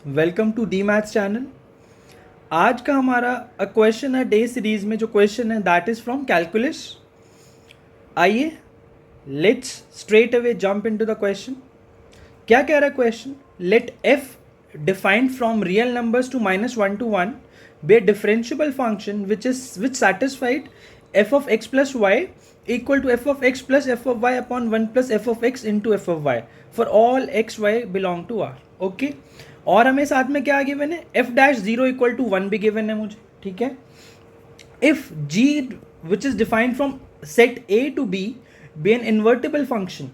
Welcome to the maths channel. आज का हमारा क्वेश्चन है डे सीरीज में। जो क्वेश्चन है दैट इज फ्रॉम कैलकुलस। आइए let's straight away jump into the question. क्या कह रहा है question? Let F defined from real numbers to -1 to 1 be a differentiable function which satisfied f of x plus y equal to f of x plus f of y upon 1 plus f of x into f of y for all x y belong to R। Okay, और हमें साथ में क्या given है? f dash 0 equal to 1 भी given है मुझे, ठीक है। If g which is defined from set a to b be an invertible function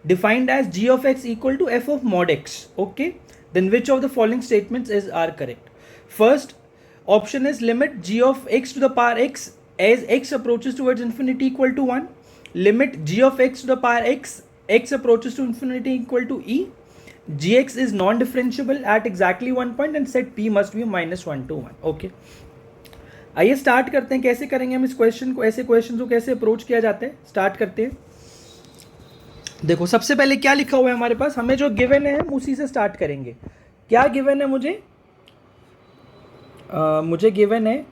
defined as g of x equal to f of mod x, okay, then which of the following statements are correct? First option is limit g of x to the power x as x approaches towards infinity equal to 1, limit g of x to the power x approaches to infinity equal to e, gx is non-differentiable at exactly one point and set p must be -1 to 1। Okay, आइए start करते हैं। कैसे करेंगे हम इस question को, ऐसे question को कैसे अप्रोच किया जाता है, स्टार्ट करते हैं। देखो सबसे पहले क्या लिखा हुआ है हमारे पास, हमें जो गिवन है हम उसी से स्टार्ट करेंगे। क्या गिवन है मुझे? मुझे गिवन है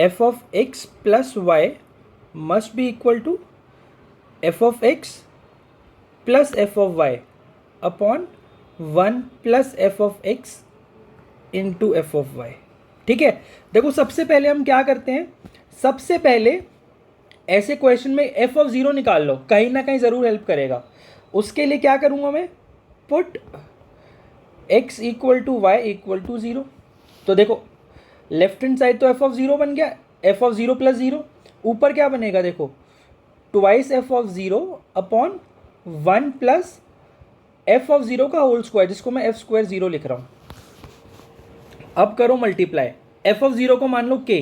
f of x plus y must be equal to f of x plus f of y upon 1 plus f of x into f of y। ठीक है, देखो सबसे पहले हम क्या करते हैं, सबसे पहले ऐसे क्वेश्चन में f of 0 निकाल लो, कहीं ना कहीं ज़रूर हेल्प करेगा। उसके लिए क्या करूँगा मैं? Put x equal to Y equal to 0। तो देखो लेफ्ट हैंड साइड तो f of 0 बन गया, f of 0 प्लस 0। ऊपर क्या बनेगा? देखो twice f of 0 upon 1 plus f of 0 का होल स्क्वायर, जिसको मैं f स्क्वायर 0 लिख रहा हूँ। अब करो मल्टीप्लाई, f of 0 को मान लो k,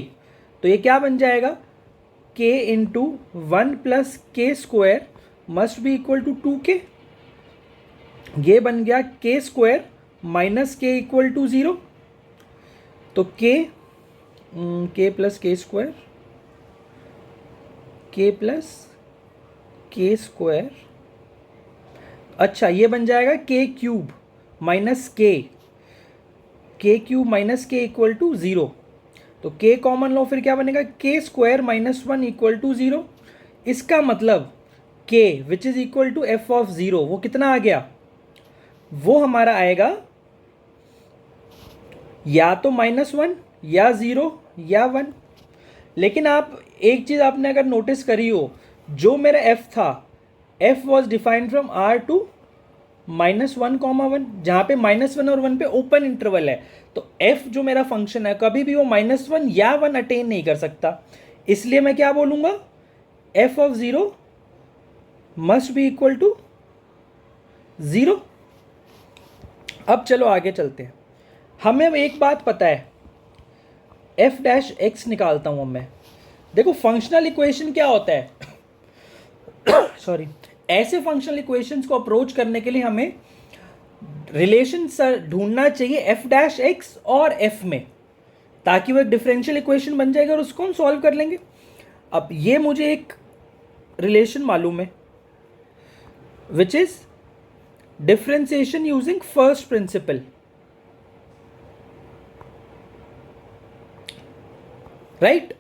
तो ये क्या बन जाएगा? k into 1 plus K square must be equal to 2k। ये बन गया k square minus K equal to 0। तो k plus K square, k plus K square, अच्छा ये बन जाएगा k cube minus K cube minus K equal to 0। तो k common लो, फिर क्या बनेगा? k square minus 1 equal to 0। इसका मतलब k which is equal to f of 0 वो कितना आ गया? वो हमारा आएगा या तो -1 या 0 या 1। लेकिन आप एक चीज़ आपने अगर नोटिस करी हो, जो मेरा f था, f was defined from r to -1, जहाँ पे -1 और 1 पे ओपन इंटरवल है। तो f जो मेरा फंक्शन है कभी भी वो -1 या 1 अटेन नहीं कर सकता। इसलिए मैं क्या बोलूँगा? f of 0 must be equal to 0। अब चलो आगे चलते हैं। हमें अब एक बात पता है, f डैश x निकालता हूँ अब मैं। देखो फंक्शनल इक्वेशन क्या होता है सॉरी, ऐसे फंक्शनल इक्वेशंस को अप्रोच करने के लिए हमें रिलेशन ढूंढना चाहिए f डैश x और f में, ताकि वो एक डिफरेंशियल इक्वेशन बन जाएगा और उसको हम सॉल्व कर लेंगे। अब ये मुझे एक रिलेशन मालूम है which is differentiation using first principle, right?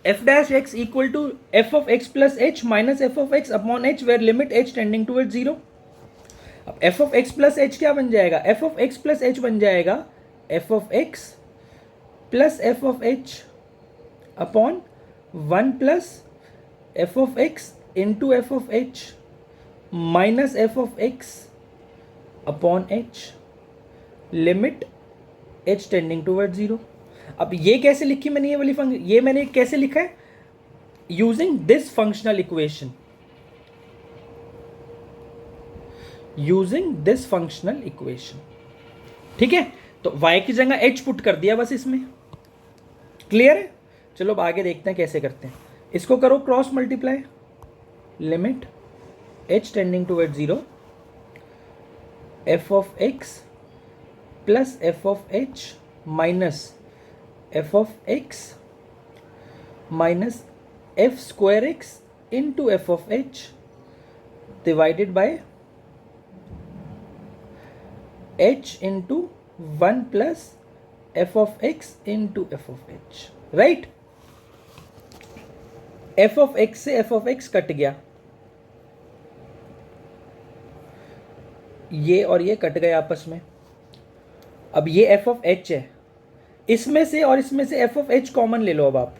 f dash x equal to f of x plus h minus f of x upon h where limit h tending towards 0। अब f of x plus h क्या बन जाएगा? f of x plus h बन जाएगा f of x plus f of h upon 1 plus f of x into f of h minus f of x upon h limit h tending towards 0। अब ये कैसे लिखी मैंने? ये वाली function, ये मैंने कैसे लिखा है? Using this functional equation, using this functional equation, ठीक है। तो y की जगह h पुट कर दिया बस इसमें, क्लियर है? चलो अब आगे देखते हैं कैसे करते हैं। इसको करो cross multiply, limit h tending toward 0 f of x plus f of h minus f of x minus f square x into f of h divided by h into 1 plus F of x into F of H, right. F of x से F of x cut गया, ये और ये cut गए आपस में। अब ये एफ ऑफ एच है, इसमें से और इसमें से एफ ऑफ एच कॉमन ले लो। अब आप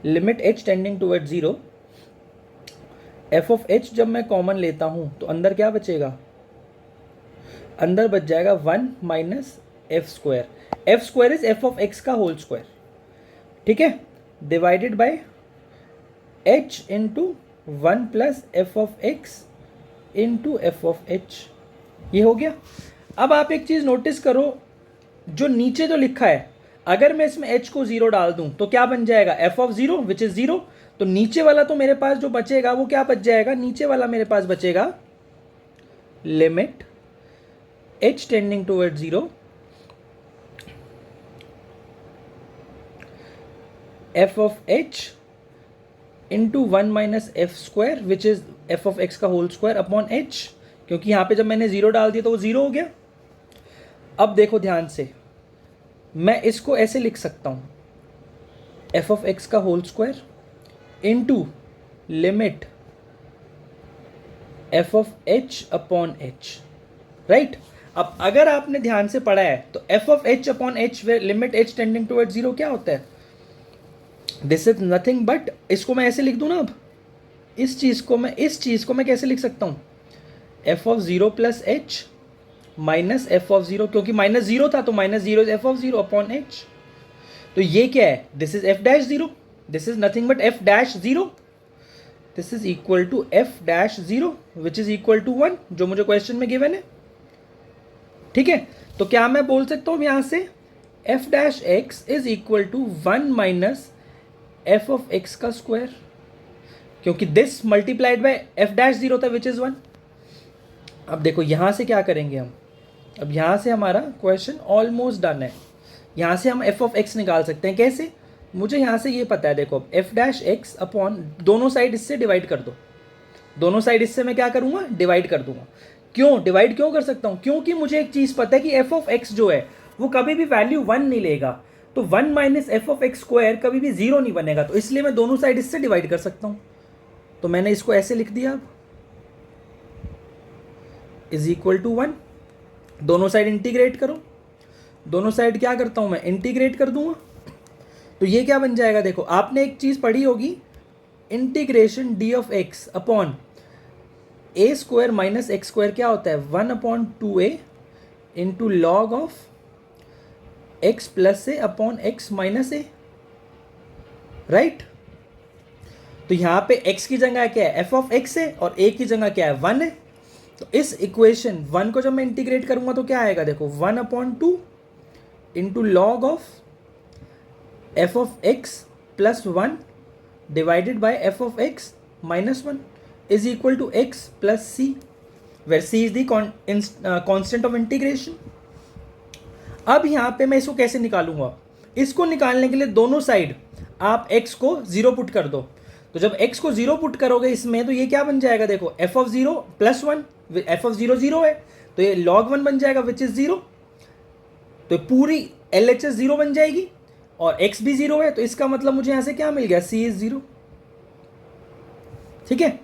limit H tending toward 0, F of H जब मैं कॉमन लेता हूं तो अंदर क्या बचेगा, अंदर बच जाएगा 1 minus F square. F square is F of X का होल स्क्वायर, ठीक है, divided by H into 1 plus F of x into F of H. ये हो गया। अब आप एक चीज नोटिस करो, जो नीचे जो लिखा है, अगर मैं इसमें h को 0 डाल दूं तो क्या बन जाएगा, f ऑफ 0 विच इज 0। तो नीचे वाला तो मेरे पास जो बचेगा वो क्या बच जाएगा, नीचे वाला मेरे पास बचेगा limit h tending toward 0 f of h into 1 minus F square which is F of X का होल स्क्वायर अपॉन h, क्योंकि यहां पे जब मैंने 0 डाल दिया तो वो 0 हो गया। अब देखो ध्यान से, मैं इसको ऐसे लिख सकता हूं, एफ ऑफ एक्स का whole square into limit F of H upon H, right. अब अगर आपने ध्यान से पढ़ा है तो F of H upon H limit H tending toward 0 क्या होता है, दिस इज नथिंग बट, इसको मैं ऐसे लिख दूं ना। अब इस चीज को मैं कैसे लिख सकता हूं, F of 0 plus H minus F of 0, क्योंकि माइनस 0 था तो minus 0 is F of 0 upon H. तो ये क्या है, this is F dash 0, this is nothing but F dash 0, this is equal to F dash 0 which is equal to 1, जो मुझे question में गिवन है, ठीक है। तो क्या मैं बोल सकता हूं यहां से F dash X is equal to 1 minus F of X का स्क्वायर, क्योंकि this multiplied by F dash 0 था विच इज 1। अब देखो यहां से क्या करेंगे हम, अब यहां से हमारा क्वेश्चन ऑलमोस्ट डन है। यहां से हम एफ ऑफ एक्स निकाल सकते हैं, कैसे, मुझे यहां से ये पता है, देखो एफ डैश एक्स अपॉन दोनों साइड इससे डिवाइड कर दो, दोनों साइड इससे मैं क्या करूंगा, डिवाइड कर दूंगा। क्यों डिवाइड क्यों कर सकता हूं, क्योंकि मुझे एक चीज पता है कि एफ ऑफ एक्स जो है वो कभी भी वैल्यू 1 नहीं लेगा, तो 1 minus F of x square कभी भी 0 नहीं बनेगा, तो इसलिए मैं दोनों साइड इससे डिवाइड कर सकता हूं। तो मैंने इसको ऐसे लिख दिया, अब इज इक्वल टू 1, दोनों साइड इंटीग्रेट करो, दोनों साइड क्या करता हूं मैं, इंटीग्रेट कर दूंगा। तो ये क्या बन जाएगा, देखो आपने एक चीज पढ़ी होगी, integration D of x upon A square minus x square क्या होता है, 1 upon 2a into log of x plus A upon x minus A, right. तो यहां पे x की जगह क्या है, एफ ऑफ एक्स है, और a की जगह क्या है, 1 है। तो इस इक्वेशन 1 को जब मैं इंटीग्रेट करूंगा तो क्या आएगा, देखो 1 upon 2 into log of f of x plus 1 divided by f of x minus 1 is equal to x plus c, where c is the constant of integration. अब यहां पे मैं इसको कैसे निकालूंगा, इसको निकालने के लिए दोनों साइड आप x को 0 पुट कर दो। तो जब x को 0 पुट करोगे इसमें तो ये क्या बन जाएगा, देखो F of 0 plus 1, F of 0 0 है तो ये log 1 बन जाएगा विच इज 0, तो पूरी LHS 0 बन जाएगी, और x भी 0 है, तो इसका मतलब मुझे यहां से क्या मिल गया, c इज 0, ठीक है।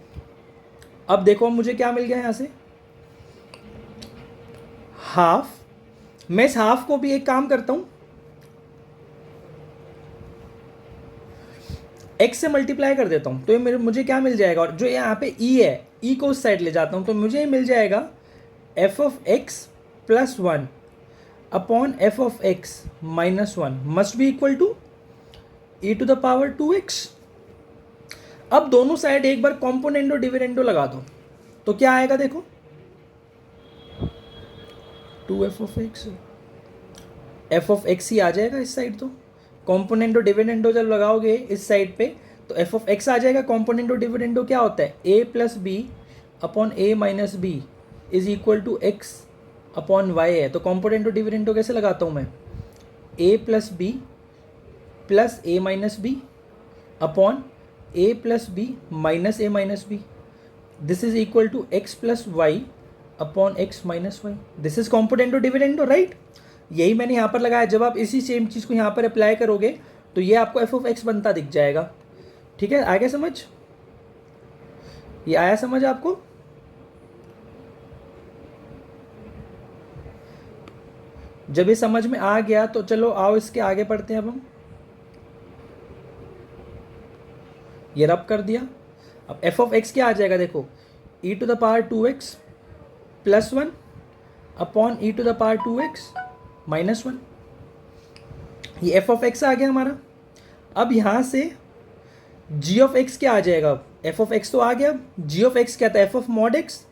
अब देखो मुझे क्या मिल गया यहां से, हाफ। मैं इस हाफ को भी एक काम करता हूं, x से मल्टीप्लाई कर देता हूं, तो ये मुझे क्या मिल जाएगा, और जो यहाँ पे e है, e को उस साइड ले जाता हूं तो मुझे मिल जाएगा f of x plus 1 upon f of x minus 1 must be equal to e to the power 2x। अब दोनों साइड एक बार कॉम्पोनेंडो डिविडेंडो लगा दो तो क्या आएगा, देखो 2f of x, f of x ही आ जाएगा इस साइड, तो कॉम्पोनेंडो डिविडेंडो जब लगाओगे इस साइड पे तो एफ ऑफ एक्स आ जाएगा। कॉम्पोनेंडो डिविडेंडो क्या होता है, a plus b upon a minus b is equal to x upon y है। तो कॉम्पोनेंडो डिविडेंडो कैसे लगाता हूँ मैं, a plus b plus a minus b upon a plus b minus a minus b, this is equal to x plus y upon x minus y, this is componendo dividendo, right. यही मैंने यहाँ पर लगाया। जब आप इसी same चीज़ को यहाँ पर अप्लाई करोगे तो ये आपको एफ ऑफ एक्स बनता दिख जाएगा। ठीक है, आगे समझ, ये आया समझ आपको? जब ये समझ में आ गया तो चलो आओ इसके आगे पढ़ते हैं। अब हम ये रब कर दिया। अब एफ ऑफ एक्स क्या आ जाएगा देखो, e to the power 2x plus 1 upon e to the power 2x minus 1, ये एफ ऑफ एक्स आ गया हमारा। अब यहाँ से जी ऑफ एक्स क्या आ जाएगा, अब एफ ऑफ एक्स तो आ गया, जी ऑफ एक्स क्या था, एफ ऑफ मॉड एक्स,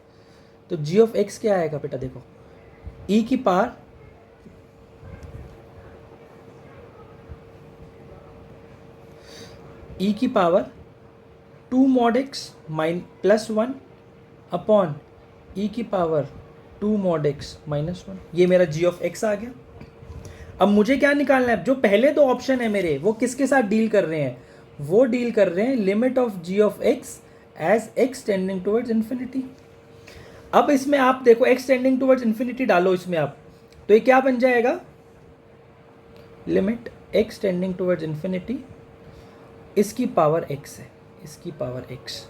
तो जी ऑफ एक्स क्या आएगा बेटा देखो, ई की पावर ई की power 2 mod x plus 1 upon e की पावर 2 मॉड एक्स माइनस 1, ये मेरा जी ऑफ एक्स आ गया। अब मुझे क्या निकालना है, जो पहले दो ऑप्शन है मेरे वो किसके साथ डील कर रहे हैं, वो डील कर रहे हैं limit of g of x as x tending towards infinity. अब इसमें आप देखो एक्स टेंडिंग टुवर्ड्स इन्फिनिटी डालो इसमें आप, तो ये क्या बन जाएगा, limit x tending towards infinity, इसकी पावर एक्स है, इसकी पावर एक्स।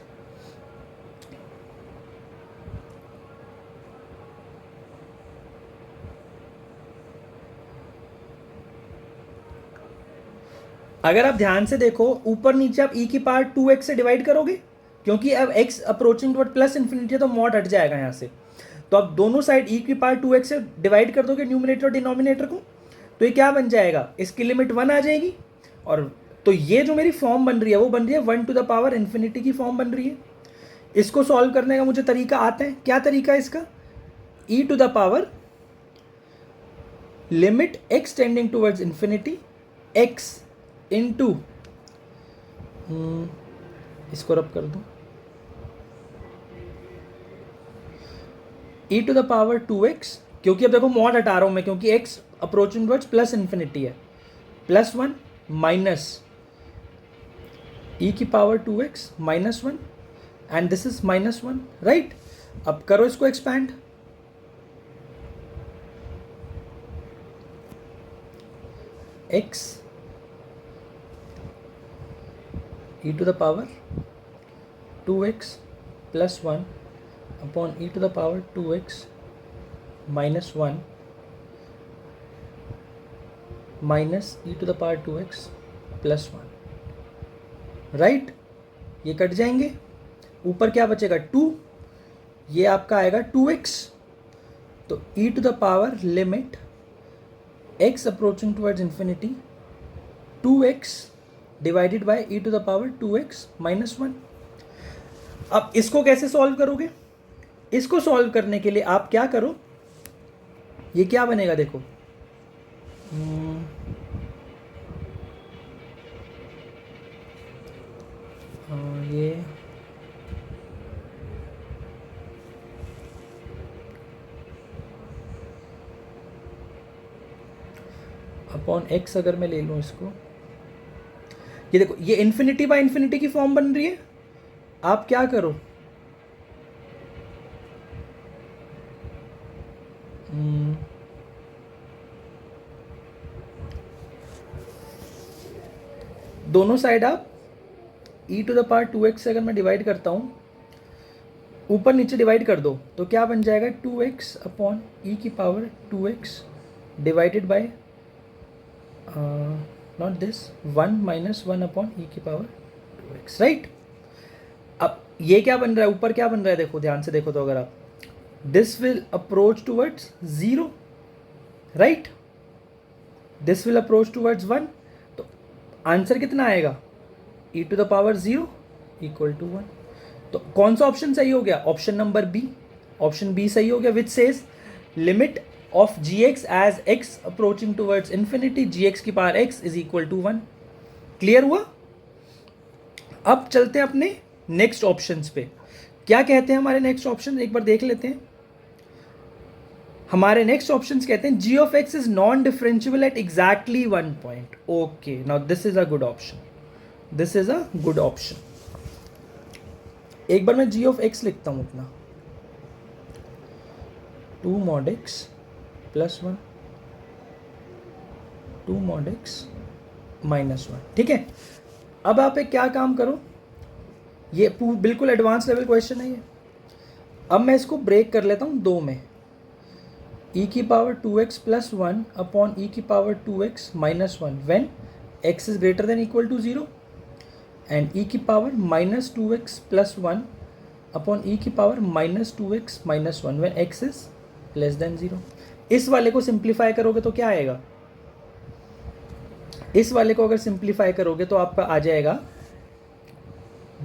अगर आप ध्यान से देखो ऊपर नीचे आप e की पावर 2x से डिवाइड करोगे, क्योंकि अब x approaching toward plus infinity है तो मॉड हट जाएगा यहाँ से, तो आप दोनों साइड e की पावर 2x से डिवाइड कर दोगे न्यूमिनेटर और डिनोमिनेटर को, तो ये क्या बन जाएगा, इसकी लिमिट 1 आ जाएगी। और तो ये जो मेरी फॉर्म बन रही है वो बन रही है 1 टू द पावर इन्फिनिटी की फॉर्म बन रही है। इसको सॉल्व करने का मुझे तरीका आता है, क्या तरीका है इसका, e to the power limit x tending towards infinity x into, इसको रब कर दूं, e to the power 2x, क्योंकि अब देखो मॉड हटा रहा हूं मैं क्योंकि x approaching towards plus infinity है, प्लस 1 माइनस e की power 2x minus 1 and this is minus 1, right. अब करो इसको expand, x e to the power 2x plus 1 upon e to the power 2x minus 1 minus e to the power 2x plus 1, right. ये cut जाएंगे, ऊपर क्या बचेगा 2, ये आपका आएगा 2x, तो e to the power limit x approaching towards infinity 2x divided by e to the power 2x minus 1। अब इसको कैसे सॉल्व करोगे, इसको सॉल्व करने के लिए आप क्या करो, ये क्या बनेगा देखो, ये अपॉन x अगर मैं ले लूँ इसको, ये देखो ये इन्फिनिटी बाय इन्फिनिटी की फॉर्म बन रही है। आप क्या करो, दोनों साइड आप e to the power 2x से अगर मैं डिवाइड करता हूँ, ऊपर नीचे डिवाइड कर दो तो क्या बन जाएगा 2x अपॉन e की power 2x divided bye not this 1 minus 1 upon e की पावर 2x, राइट। अब ये क्या बन रहा है, ऊपर क्या बन रहा है देखो ध्यान से देखो, तो अगर आप this will approach towards 0, right, this will approach towards 1, तो आंसर कितना आएगा e to the power 0 equal to 1। तो कौन सा ऑप्शन सही हो गया, option number B, option B सही हो गया, which says limit of gx as x approaching towards infinity gx की power x is equal to 1। Clear हुआ। अब चलते हैं अपने नेक्स्ट ऑप्शंस पे, क्या कहते हैं हमारे नेक्स्ट ऑप्शन, एक बार देख लेते हैं। हमारे नेक्स्ट ऑप्शंस कहते हैं g of x is non differentiable at exactly 1 point. Okay, now this is a good option, this is a good option. एक बार मैं जी ऑफ एक्स लिखता हूँ अपना, 2 mod x plus 1, 2 mod x minus 1। ठीक है, अब आप एक क्या काम करो, ये बिल्कुल एडवांस लेवल क्वेश्चन है ये। अब मैं इसको ब्रेक कर लेता हूँ दो में, e की power 2x plus 1 upon e की power 2x minus 1 when x is greater than equal to 0, and e की power minus 2x plus 1 upon e की power minus 2x minus 1 when x is less than 0। इस वाले को simplify करोगे तो क्या आएगा, इस वाले को अगर सिंप्लीफाई करोगे तो आपका आ जाएगा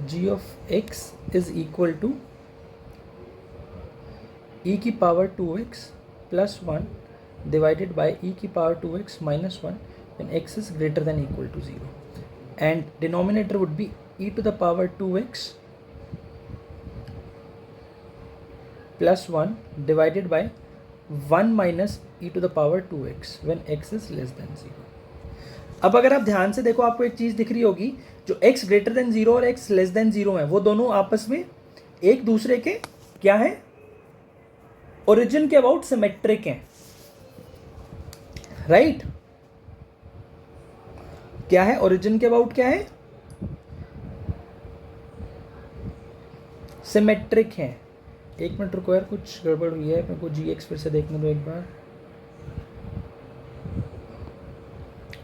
g of x is equal to e की power 2x plus 1 divided by e की power 2x minus 1 when x is greater than equal to 0, and denominator would be e to the power 2x plus 1 divided by 1 minus e to the power 2x when x is less than 0। अब अगर आप ध्यान से देखो आपको एक चीज़ दिख रही होगी, जो x ग्रेटर देन 0 और x लेस देन 0 है वो दोनों आपस में एक दूसरे के क्या है, ओरिजिन के अबाउट सिमेट्रिक हैं, राइट? क्या है ओरिजिन के अबाउट, क्या है सिमेट्रिक है। एक मिनट रुको यार, कुछ गड़बड़ हुई है, मेरे को जी एक्स फिर से देखने दो एक बार।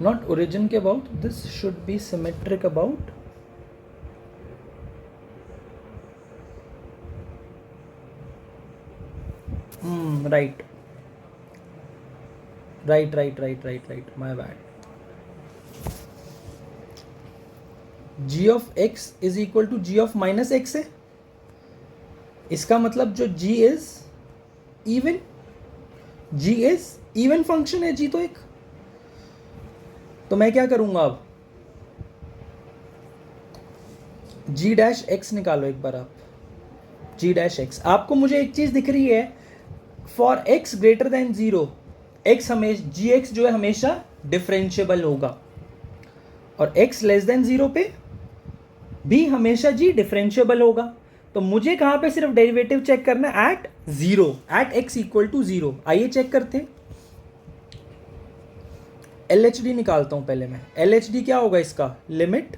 नॉट ओरिजिन के about, this should be symmetric about right right right right right right, my bad. g of x is equal to g of minus x है, इसका मतलब जो g is even, g is even function है, g तो एक, तो मैं क्या करूंगा अब, g डैश x निकालो एक बार आप, g डैश x। आपको मुझे एक चीज दिख रही है, for x greater then 0 x हमेशा जी एक्स जो है हमेशा डिफरेंशिएबल होगा, और x लेस देन 0 पे भी हमेशा g डिफरेंशिएबल होगा। तो मुझे कहाँ पे सिर्फ डेरिवेटिव चेक करना है, at 0, at x equal to 0। आइए चेक करते हैं, LHD निकालता हूँ पहले मैं। LHD क्या होगा इसका, limit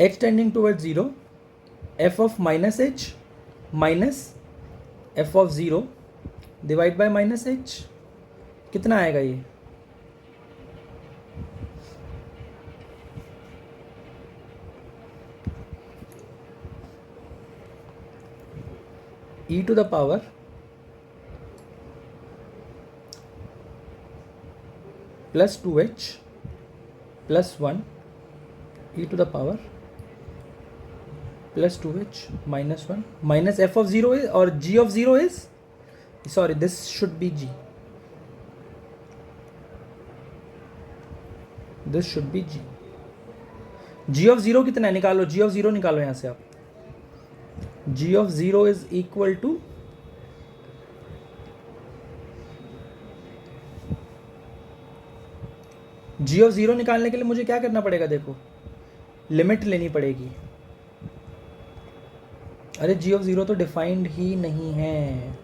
h tending toward 0 f of minus h minus f of 0 divide by minus h, कितना आएगा ये, e to the power plus 2h plus 1 e to the power plus 2h minus 1 minus f of 0 is, और g of 0 is, sorry this should be g, this should be g। g of 0 कितना है, निकालो g of 0 निकालो यहां से आप, g of 0 is equal to g of 0 निकालने के लिए मुझे क्या करना पड़ेगा, देखो लिमिट लेनी पड़ेगी। अरे g ऑफ 0 तो डिफाइंड ही नहीं है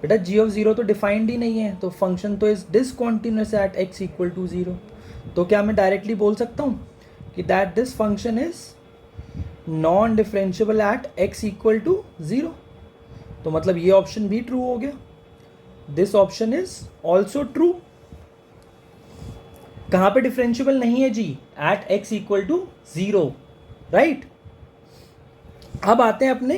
बेटा, g ऑफ 0 तो डिफाइंड ही नहीं है, तो फंक्शन तो is discontinuous at x equal to 0। तो क्या मैं डायरेक्टली बोल सकता हूँ कि that this function is non differentiable at x equal to 0। तो मतलब ये ऑप्शन भी ट्रू हो गया, this option is also true. कहाँ पे डिफरेंशिएबल नहीं है g, at x equal to 0, right. अब आते हैं अपने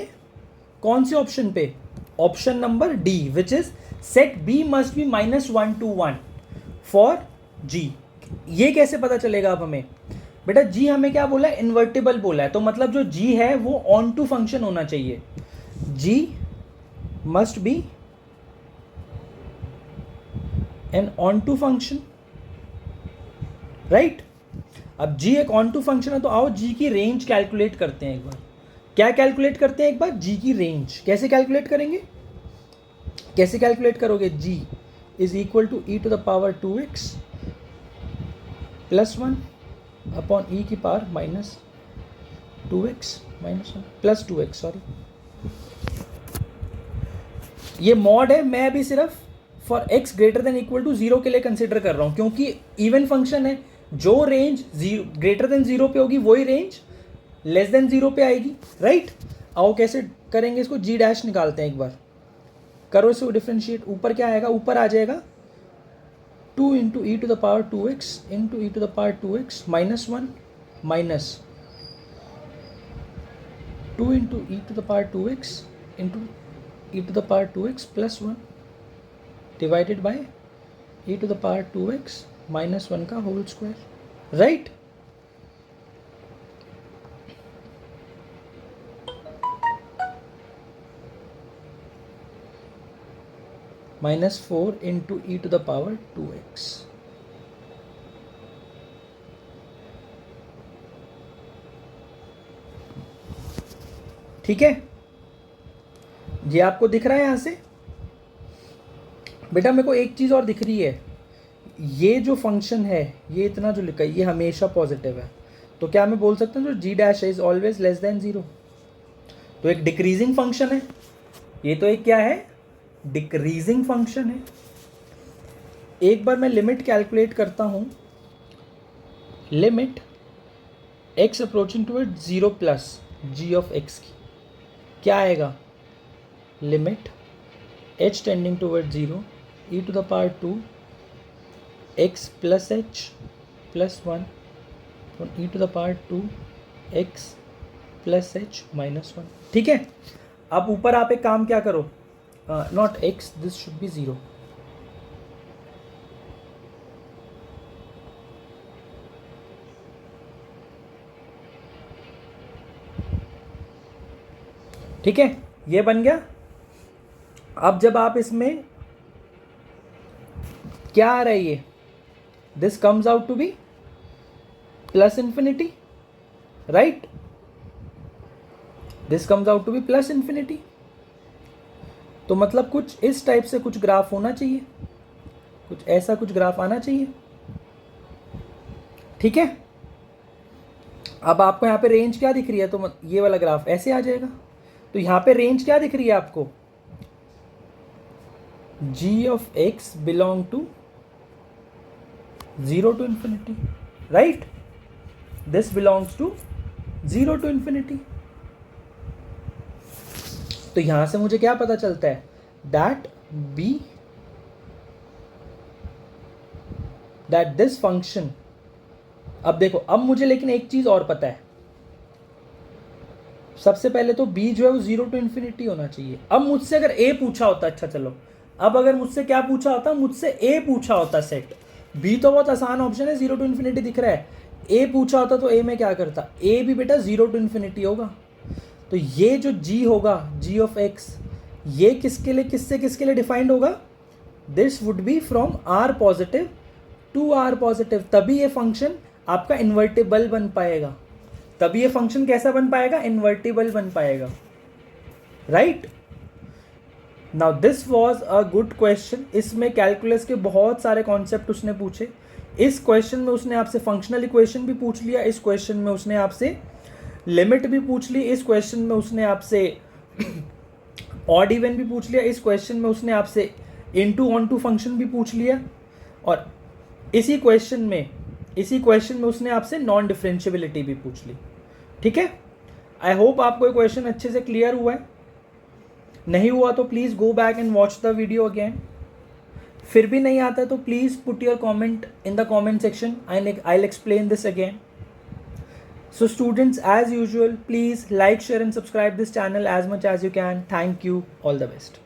कौन से ऑप्शन पे, option number D, which is set b must be -1 to 1 for g। ये कैसे पता चलेगा अब हमें, बेटा g हमें क्या बोला है, इन्वर्टिबल बोला है, तो मतलब जो g है वो ऑन टू फंक्शन होना चाहिए, g must be an onto function, right. अब g एक ऑन टू फंक्शन है, तो आओ g की रेंज कैलकुलेट करते हैं एक बार। क्या कैलकुलेट करते हैं एक बार, g की रेंज कैसे कैलकुलेट करेंगे, कैसे कैलकुलेट करोगे, g is equal to e to the power 2x plus 1 upon e की power minus 2x -1 plus 2x, sorry ये मॉड है, मैं अभी सिर्फ for x greater than equal to 0 के लिए कंसिडर कर रहा हूँ, क्योंकि इवन फंक्शन है, जो रेंज ग्रेटर देन 0 पे होगी वही रेंज लेस देन 0 पे आएगी, राइट। आओ कैसे करेंगे इसको, g डैश निकालते हैं एक बार, करो इसको डिफ्रेंशिएट। ऊपर क्या आएगा, ऊपर आ जाएगा 2 into e to the power 2x into e to the power 2x -1 minus 2 into e to the power 2x into e to the power 2x plus 1 divided by e to the power 2x -1 का whole square, right. -4 into e to the power 2x, ठीक है। ये आपको दिख रहा है यहाँ से बेटा, मेरे को एक चीज़ और दिख रही है, ये जो फंक्शन है ये इतना जो लिखा है ये हमेशा पॉजिटिव है, तो क्या मैं बोल सकता हूँ जो g डैश है इज ऑलवेज लेस देन 0, तो एक डिक्रीजिंग फंक्शन है ये, तो एक क्या है, डिक्रीजिंग फंक्शन है। एक बार मैं लिमिट कैलकुलेट करता हूँ, limit x approaching toward 0 plus g of x की क्या आएगा, limit h tending toward 0 e to the power 2 x plus h plus 1 from e to the power 2 x plus h -1, ठीक है। अब ऊपर आप एक काम क्या करो, not x, this should B 0, ठीक है, ये बन गया। अब जब आप इसमें क्या आ रहा है, ये this comes out to be plus infinity, right, this comes out to be plus infinity, तो मतलब कुछ इस टाइप से कुछ ग्राफ होना चाहिए, कुछ ऐसा कुछ ग्राफ आना चाहिए, ठीक है। अब आपको यहाँ पे रेंज क्या दिख रही है, तो ये वाला ग्राफ ऐसे आ जाएगा, तो यहाँ पे रेंज क्या दिख रही है आपको, g of x belong to 0 to infinity, right, this belongs to 0 to infinity, तो यहां से मुझे क्या पता चलता है, that this function, अब देखो, अब मुझे लेकिन एक चीज और पता है, सबसे पहले तो b जो है वो 0 टू इन्फिनिटी होना चाहिए। अब मुझसे अगर a पूछा होता, अच्छा चलो, अब अगर मुझसे क्या पूछा होता, मुझसे a पूछा होता सेट, b तो बहुत आसान ऑप्शन है, 0 टू इन्फिनिटी दिख रहा है, a पूछा होता तो a में क्या करता, a भी बेटा 0 टू इन्फिनिटी होगा, तो ये जो g होगा, g ऑफ x, ये किसके लिए, किसके लिए डिफाइंड होगा, this would be from r positive to r positive, तभी ये फंक्शन आपका इन्वर्टिबल बन पाएगा, तभी ये फंक्शन कैसा बन पाएगा, इन्वर्टिबल बन पाएगा, right. Now this was a good question, इसमें कैलकुलस के बहुत सारे कॉन्सेप्ट उसने पूछे, इस क्वेश्चन में उसने आपसे फंक्शनल इक्वेशन भी पूछ लिया, इस क्वेश्चन में उसने आपसे लिमिट भी पूछ ली, इस क्वेश्चन में उसने आपसे ऑड इवन भी पूछ लिया, इस क्वेश्चन में उसने आपसे इनटू ऑन टू फंक्शन भी पूछ लिया, और इसी क्वेश्चन में उसने आपसे नॉन डिफरेंशिएबिलिटी भी पूछ ली, ठीक है। आई होप आपको ये क्वेश्चन अच्छे से क्लियर हुआ है, नहीं हुआ तो please go back and watch the video again, फिर भी नहीं आता तो please put your comment in the comment section, I will explain this again. So students, as usual, please like, share and subscribe this channel as much as you can. Thank you. All the best.